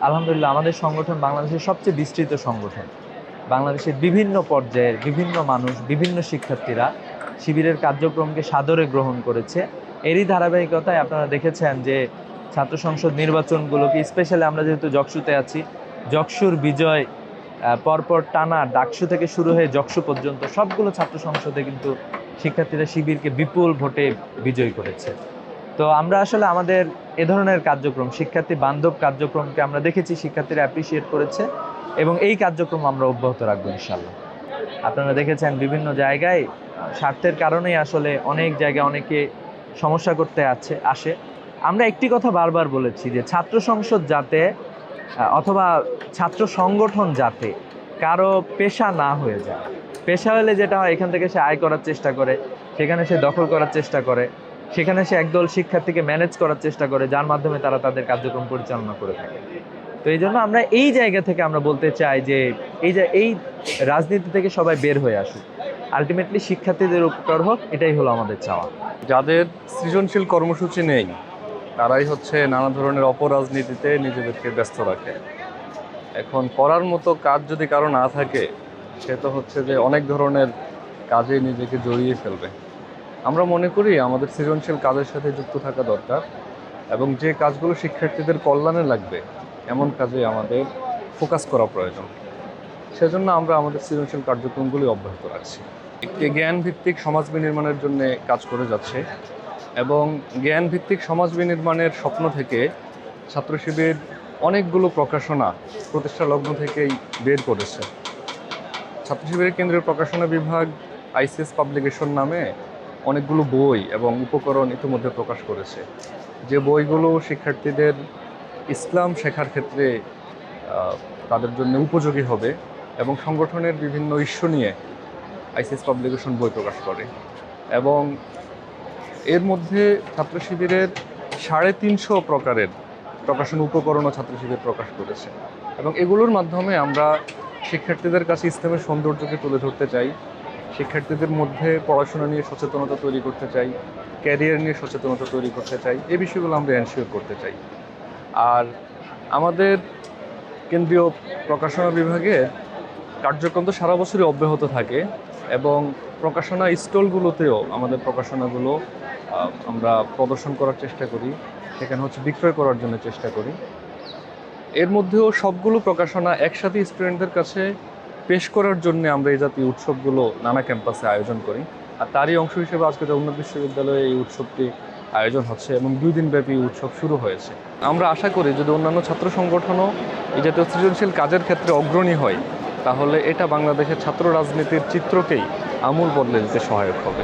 আলহামদুলিল্লাহ আমাদের সংগঠন বাংলাদেশের সবচেয়ে বিস্তৃত সংগঠন। বাংলাদেশের বিভিন্ন পর্যায়ের বিভিন্ন মানুষ, বিভিন্ন শিক্ষার্থীরা শিবিরের কার্যক্রমকে সাদরে গ্রহণ করেছে। এরই ধারাবাহিকতায় আপনারা দেখেছেন যে ছাত্র সংসদ নির্বাচনগুলোকে, স্পেশালি আমরা যেহেতু যকসুতে আছি, যকসুর বিজয় পরপর টানা ডাকসু থেকে শুরু হয়ে যকসু পর্যন্ত সবগুলো ছাত্র সংসদে কিন্তু শিক্ষার্থীরা শিবিরকে বিপুল ভোটে বিজয়ী করেছে। তো আমরা আসলে আমাদের এ ধরনের কার্যক্রম, শিক্ষার্থী বান্ধব কার্যক্রমকে আমরা দেখেছি, শিক্ষার্থীরা অ্যাপ্রিসিয়েট করেছে এবং এই কার্যক্রম আমরা অব্যাহত রাখবো ইনশাল্লাহ। আপনারা দেখেছেন বিভিন্ন জায়গায় স্বার্থের কারণেই আসলে অনেক জায়গায় অনেকে সমস্যা করতে আসে। আমরা একটি কথা বারবার বলেছি যে ছাত্র সংসদ যাতে অথবা ছাত্র সংগঠন যাতে কারো পেশা না হয়ে যায়। পেশা হলে যেটা হয়, এখান থেকে সে আয় করার চেষ্টা করে, সেখানে সে দখল করার চেষ্টা করে, সেখানে সে একদল শিক্ষার্থীকে ম্যানেজ করার চেষ্টা করে, যার মাধ্যমে তারা তাদের কার্যক্রম পরিচালনা করে থাকে। তো এই জন্য আমরা এই জায়গা থেকে আমরা বলতে চাই যে এই রাজনীতি থেকে সবাই বের হয়ে আসুক, আলটিমেটলি শিক্ষার্থীদের উপকার হোক, এটাই হলো আমাদের চাওয়া। যাদের সৃজনশীল কর্মসূচি নেই তারাই হচ্ছে নানা ধরনের অপরাজনীতিতে নিজেদেরকে ব্যস্ত রাখে। এখন করার মতো কাজ যদি কারো না থাকে, সে তো হচ্ছে যে অনেক ধরনের কাজে নিজেকে জড়িয়ে ফেলবে। আমরা মনে করি আমাদের সৃজনশীল কাজের সাথে যুক্ত থাকা দরকার, এবং যে কাজগুলো শিক্ষার্থীদের কল্যাণে লাগবে এমন কাজে আমাদের ফোকাস করা প্রয়োজন। সেজন্য আমরা আমাদের সৃজনশীল কার্যক্রমগুলি অব্যাহত রাখছি। একটি জ্ঞানভিত্তিক সমাজ বিনির্মাণের জন্য কাজ করে যাচ্ছে, এবং জ্ঞানভিত্তিক সমাজ বিনির্মাণের স্বপ্ন থেকে ছাত্র শিবির অনেকগুলো প্রকাশনা প্রতিষ্ঠা লগ্ন থেকেই বের করেছে। ছাত্র শিবিরের কেন্দ্রীয় প্রকাশনা বিভাগ আইসিএস পাবলিকেশন নামে অনেকগুলো বই এবং উপকরণ ইতিমধ্যে প্রকাশ করেছে, যে বইগুলো শিক্ষার্থীদের ইসলাম শেখার ক্ষেত্রে তাদের জন্য উপযোগী হবে, এবং সংগঠনের বিভিন্ন ইস্যু নিয়ে আইসিএস পাবলিকেশন বই প্রকাশ করে। এবং এর মধ্যে ছাত্র শিবিরের 350 প্রকারের প্রকাশনা উপকরণও ছাত্র শিবির প্রকাশ করেছে, এবং এগুলোর মাধ্যমে আমরা শিক্ষার্থীদের কাছে ইসলামের সৌন্দর্যকে তুলে ধরতে চাই, শিক্ষার্থীদের মধ্যে পড়াশোনা নিয়ে সচেতনতা তৈরি করতে চাই, ক্যারিয়ার নিয়ে সচেতনতা তৈরি করতে চাই, এই বিষয়গুলো আমরা এনশিওর করতে চাই। আর আমাদের কেন্দ্রীয় প্রকাশনা বিভাগে কার্যক্রম তো সারা বছরই অব্যাহত থাকে, এবং প্রকাশনা স্টলগুলোতেও আমাদের প্রকাশনাগুলো আমরা প্রদর্শন করার চেষ্টা করি, সেখানে হচ্ছে বিক্রয় করার জন্য চেষ্টা করি। এর মধ্যেও সবগুলো প্রকাশনা একসাথে স্টুডেন্টদের কাছে পেশ করার জন্য আমরা এই জাতীয় উৎসবগুলো নানা ক্যাম্পাসে আয়োজন করি। আর তারই অংশ হিসেবে আজকে জগন্নাথ বিশ্ববিদ্যালয়ে এই উৎসবটি আয়োজন হচ্ছে, এবং 2 দিনব্যাপী উৎসব শুরু হয়েছে। আমরা আশা করি যদি অন্যান্য ছাত্র সংগঠনও এই জাতীয় সৃজনশীল কাজের ক্ষেত্রে অগ্রণী হয়, তাহলে এটা বাংলাদেশের ছাত্র রাজনীতির চিত্রকেই আমূল বদলে দিতে সহায়ক হবে।